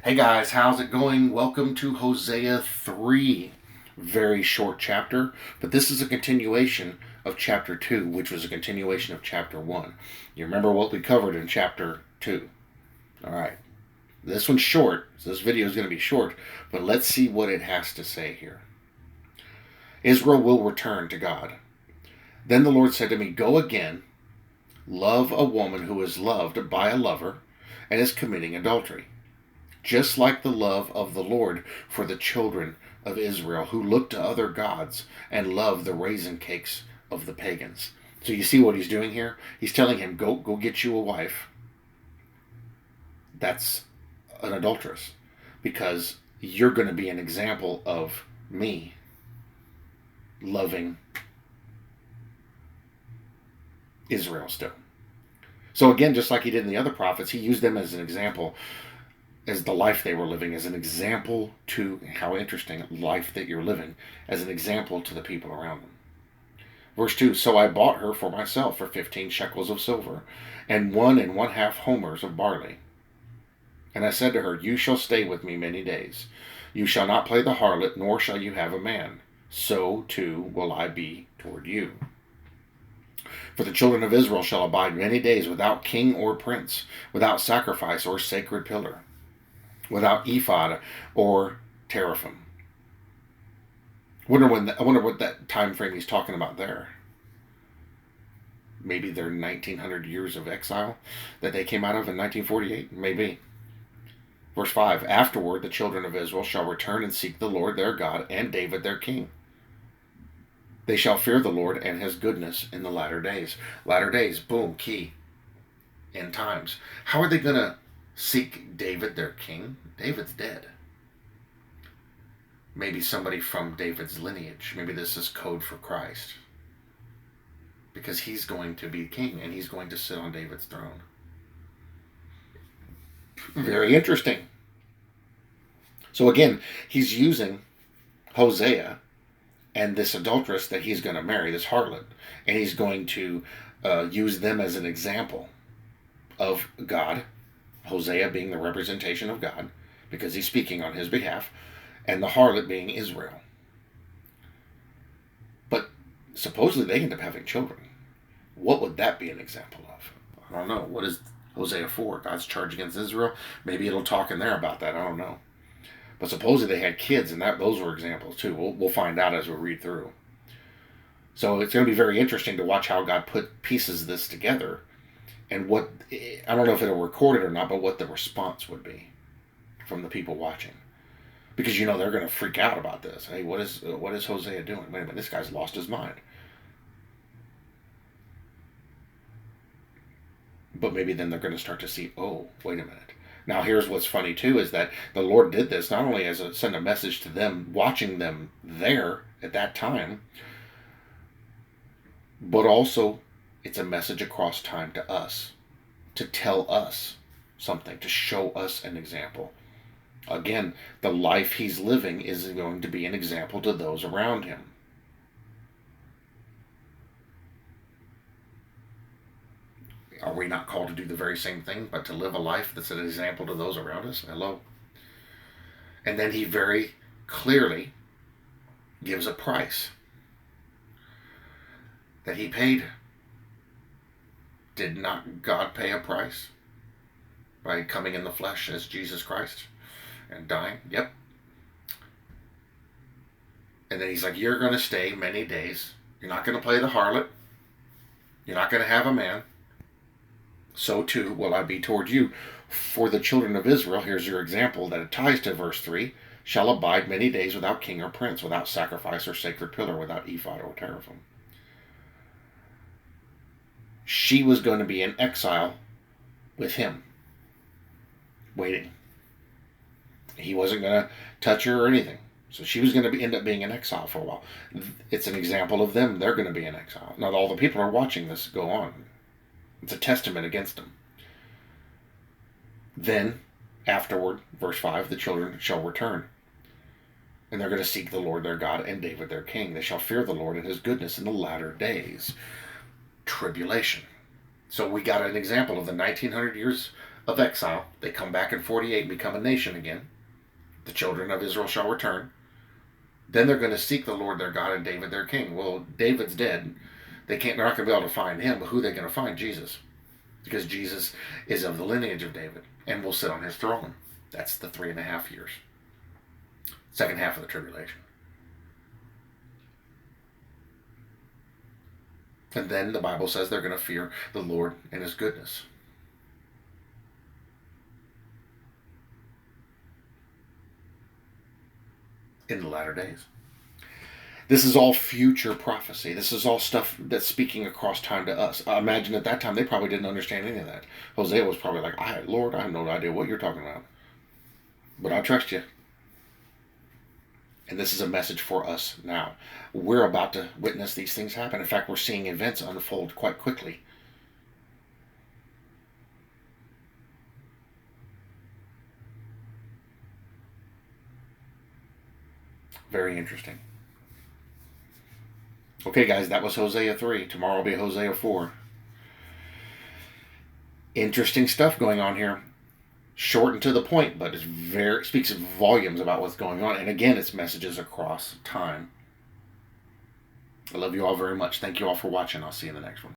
Hey guys, how's it going? Welcome to Hosea 3. Very short chapter, but this is a continuation of chapter 2, which was a continuation of chapter 1. You remember what we covered in chapter 2. Alright, this one's short, so this video is going to be short, but let's see what it has to say here. Israel will return to God. Then the Lord said to me, Go again, love a woman who is loved by a lover and is committing adultery, just like the love of the Lord for the children of Israel, who look to other gods and love the raisin cakes of the pagans. So you see what he's doing here? He's telling him, go get you a wife that's an adulteress, because you're going to be an example of me loving Israel still. So again, just like he did in the other prophets, he used them as an example, as the life they were living, as an example to, how interesting, life that you're living, as an example to the people around them. Verse 2, So I bought her for myself for 15 shekels of silver, and 1½ homers of barley. And I said to her, You shall stay with me many days. You shall not play the harlot, nor shall you have a man. So too will I be toward you. For the children of Israel shall abide many days without king or prince, without sacrifice or sacred pillar, without ephod or teraphim. I wonder what that time frame he's talking about there. Maybe their 1900 years of exile that they came out of in 1948? Maybe. Verse 5, Afterward the children of Israel shall return and seek the Lord their God and David their king. They shall fear the Lord and his goodness in the latter days. Latter days, boom, key. End times. How are they going to seek David their king? David's dead. Maybe somebody from David's lineage. Maybe this is code for Christ, because he's going to be king and he's going to sit on David's throne. Very interesting. So again, he's using Hosea and this adulteress that he's going to marry, this harlot, and he's going to use them as an example of God, Hosea being the representation of God, because he's speaking on his behalf, and the harlot being Israel. But supposedly they end up having children. What would that be an example of? I don't know. What is Hosea 4? God's charge against Israel? Maybe it'll talk in there about that. I don't know. But supposedly they had kids, and those were examples too. We'll find out as we read through. So it's going to be very interesting to watch how God pieces this together, and what, I don't know if it'll record it or not, but what the response would be from the people watching. Because they're going to freak out about this. Hey, what is Hosea doing? Wait a minute, this guy's lost his mind. But maybe then they're going to start to see, oh, wait a minute. Now here's what's funny too, is that the Lord did this not only as send a message to them, watching them there at that time, but also it's a message across time to us, to tell us something, to show us an example. Again, the life he's living is going to be an example to those around him. Are we not called to do the very same thing, but to live a life that's an example to those around us? Hello. And then he very clearly gives a price that he paid. Did not God pay a price by coming in the flesh as Jesus Christ and dying? Yep. And then he's like, you're going to stay many days. You're not going to play the harlot. You're not going to have a man. So too will I be toward you. For the children of Israel, here's your example that it ties to verse 3, shall abide many days without king or prince, without sacrifice or sacred pillar, without ephod or teraphim. She was going to be in exile with him, waiting. He wasn't going to touch her or anything. So she was going to end up being in exile for a while. It's an example of them. They're going to be in exile. Now all the people are watching this go on. It's a testament against them. Then, afterward, verse 5, the children shall return. And they're going to seek the Lord their God and David their king. They shall fear the Lord and his goodness in the latter days. Tribulation. So we got an example of the 1900 years of exile. They come back in 48 and become a nation again. The children of Israel shall return. Then they're going to seek the Lord their God and David their king. Well, David's dead. They're not going to be able to find him, but who are they going to find? Jesus. Because Jesus is of the lineage of David and will sit on his throne. That's the 3.5 years. Second half of the tribulation. And then the Bible says they're going to fear the Lord and his goodness. In the latter days. This is all future prophecy. This is all stuff that's speaking across time to us. I imagine at that time they probably didn't understand any of that. Hosea was probably like, Lord, I have no idea what you're talking about. But I trust you. And this is a message for us now. We're about to witness these things happen. In fact, we're seeing events unfold quite quickly. Very interesting. Okay, guys, that was Hosea 3. Tomorrow will be Hosea 4. Interesting stuff going on here. Short and to the point, but it speaks volumes about what's going on. And again, it's messages across time. I love you all very much. Thank you all for watching. I'll see you in the next one.